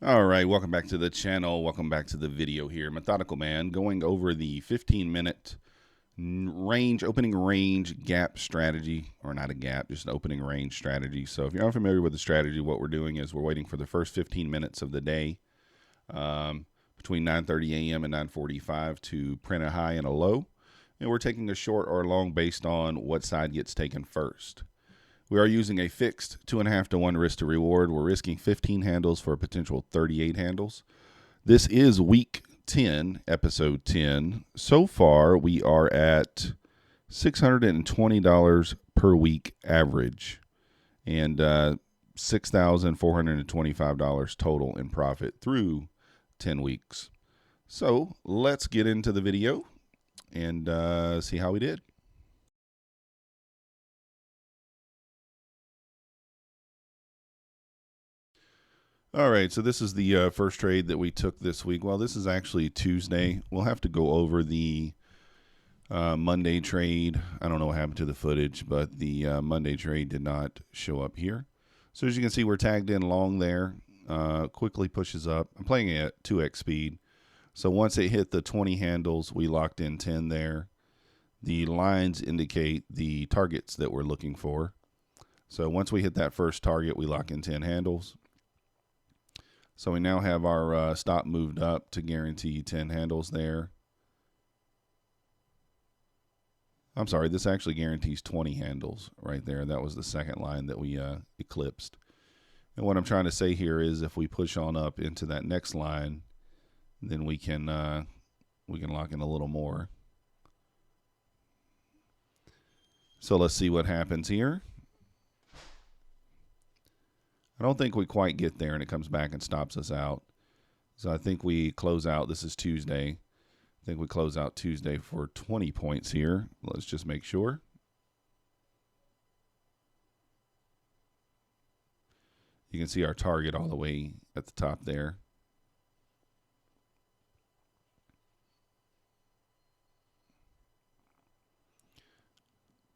All right, welcome back to the channel. Welcome back to the video here. Methodical Man going over the 15-minute opening range gap strategy, or not a gap, just an opening range strategy. So if you're unfamiliar with the strategy, what we're doing is we're waiting for the first 15 minutes of the day between 9:30 a.m. and 9:45 to print a high and a low. And we're taking a short or a long based on what side gets taken first. We are using a fixed 2.5 to 1 risk to reward. We're risking 15 handles for a potential 38 handles. This is week 10, episode 10. So far, we are at $620 per week average and $6,425 total in profit through 10 weeks. So let's get into the video and see how we did. All right, so this is the first trade that we took this week. Well, this is actually Tuesday. We'll have to go over the Monday trade. I don't know what happened to the footage, but the Monday trade did not show up here. So as you can see, we're tagged in long there. Quickly pushes up. I'm playing it at 2x speed. So once it hit the 20 handles, we locked in 10 there. The lines indicate the targets that we're looking for. So once we hit that first target, we lock in 10 handles. So we now have our stop moved up to guarantee 10 handles there. I'm sorry, this actually guarantees 20 handles right there. That was the second line that we eclipsed. And what I'm trying to say here is if we push on up into that next line, then we can lock in a little more. So let's see what happens here. I don't think we quite get there, and it comes back and stops us out. So I think we close out. This is Tuesday. I think we close out Tuesday for 20 points here. Let's just make sure. You can see our target all the way at the top there.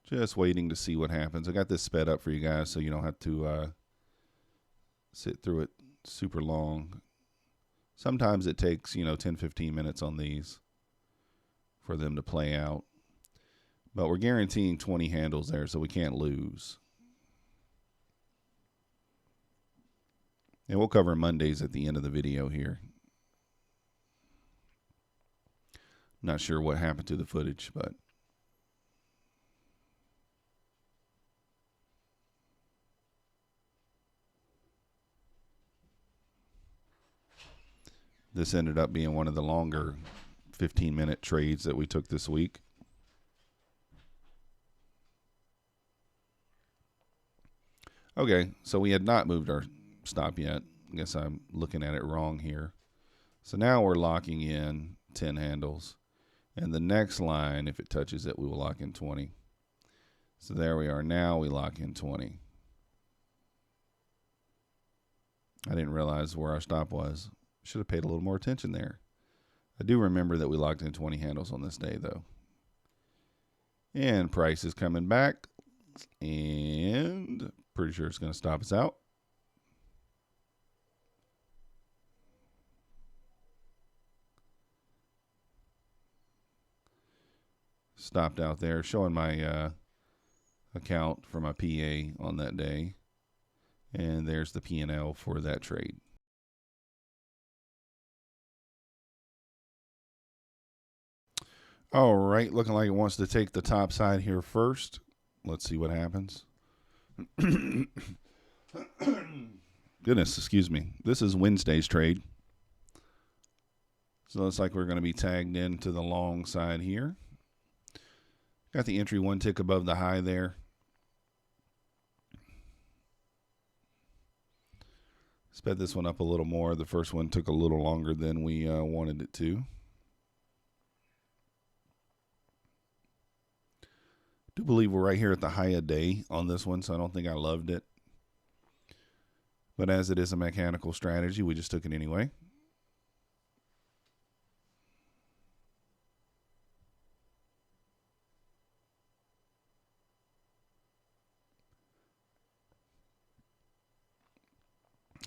Just waiting to see what happens. I got this sped up for you guys so you don't have to sit through it super long. Sometimes it takes, 10, 15 minutes on these for them to play out. But we're guaranteeing 20 handles there, so we can't lose. And we'll cover Mondays at the end of the video here. Not sure what happened to the footage, but this ended up being one of the longer 15-minute trades that we took this week. Okay, so we had not moved our stop yet. I guess I'm looking at it wrong here. So now we're locking in 10 handles. And the next line, if it touches it, we will lock in 20. So there we are. Now we lock in 20. I didn't realize where our stop was. Should have paid a little more attention there. I do remember that we locked in 20 handles on this day, though. And price is coming back. And pretty sure it's going to stop us out. Stopped out there, showing my account for my PA on that day. And there's the P&L for that trade. All right, looking like it wants to take the top side here first. Let's see what happens. Goodness, excuse me. This is Wednesday's trade. So it looks like we're going to be tagged into the long side here. Got the entry one tick above the high there. Sped this one up a little more. The first one took a little longer than we wanted it to. Do believe we're right here at the high of day on this one, so I don't think I loved it. But as it is a mechanical strategy, we just took it anyway.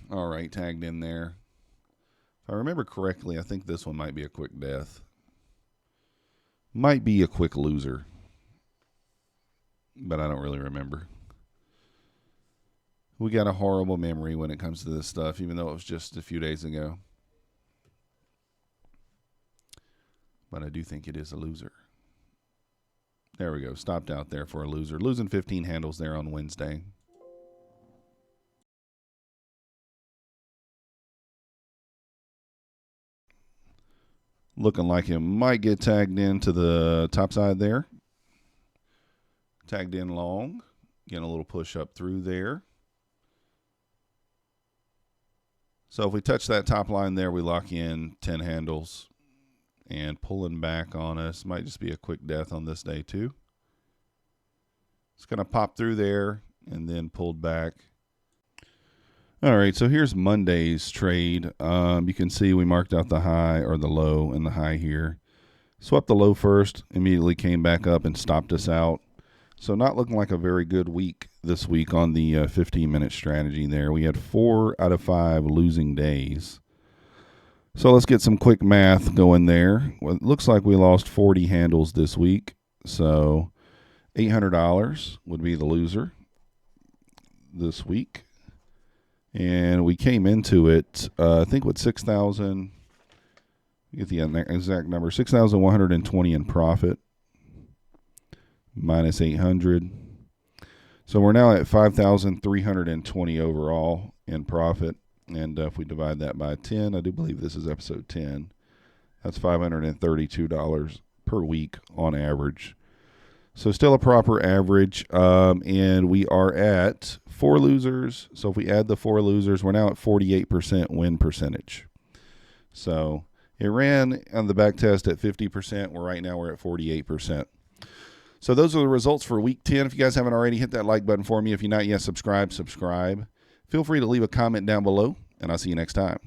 All right, tagged in there. If I remember correctly, I think this one might be a quick death. Might be a quick loser. But I don't really remember. We got a horrible memory when it comes to this stuff, even though it was just a few days ago. But I do think it is a loser. There we go. Stopped out there for a loser. Losing 15 handles there on Wednesday. Looking like it might get tagged into the top side there. Tagged in long. Getting a little push up through there. So if we touch that top line there, we lock in 10 handles. And pulling back on us might just be a quick death on this day too. It's going to pop through there and then pulled back. All right, so here's Monday's trade. You can see we marked out the high or the low and the high here. Swept the low first, immediately came back up and stopped us out. So not looking like a very good week this week on the 15-minute strategy there. We had 4 out of 5 losing days. So let's get some quick math going there. Well, it looks like we lost 40 handles this week. So $800 would be the loser this week. And we came into it, I think, with 6,000. Get the exact number, 6,120 in profit, minus 800. So we're now at 5,320 overall in profit. And if we divide that by 10, I do believe this is episode 10. That's $532 per week on average. So still a proper average. And we are at 4 losers. So if we add the 4 losers, we're now at 48% win percentage. So it ran on the back test at 50%. Right now we're at 48%. So those are the results for week 10. If you guys haven't already, hit that like button for me. If you're not yet subscribed. Feel free to leave a comment down below, and I'll see you next time.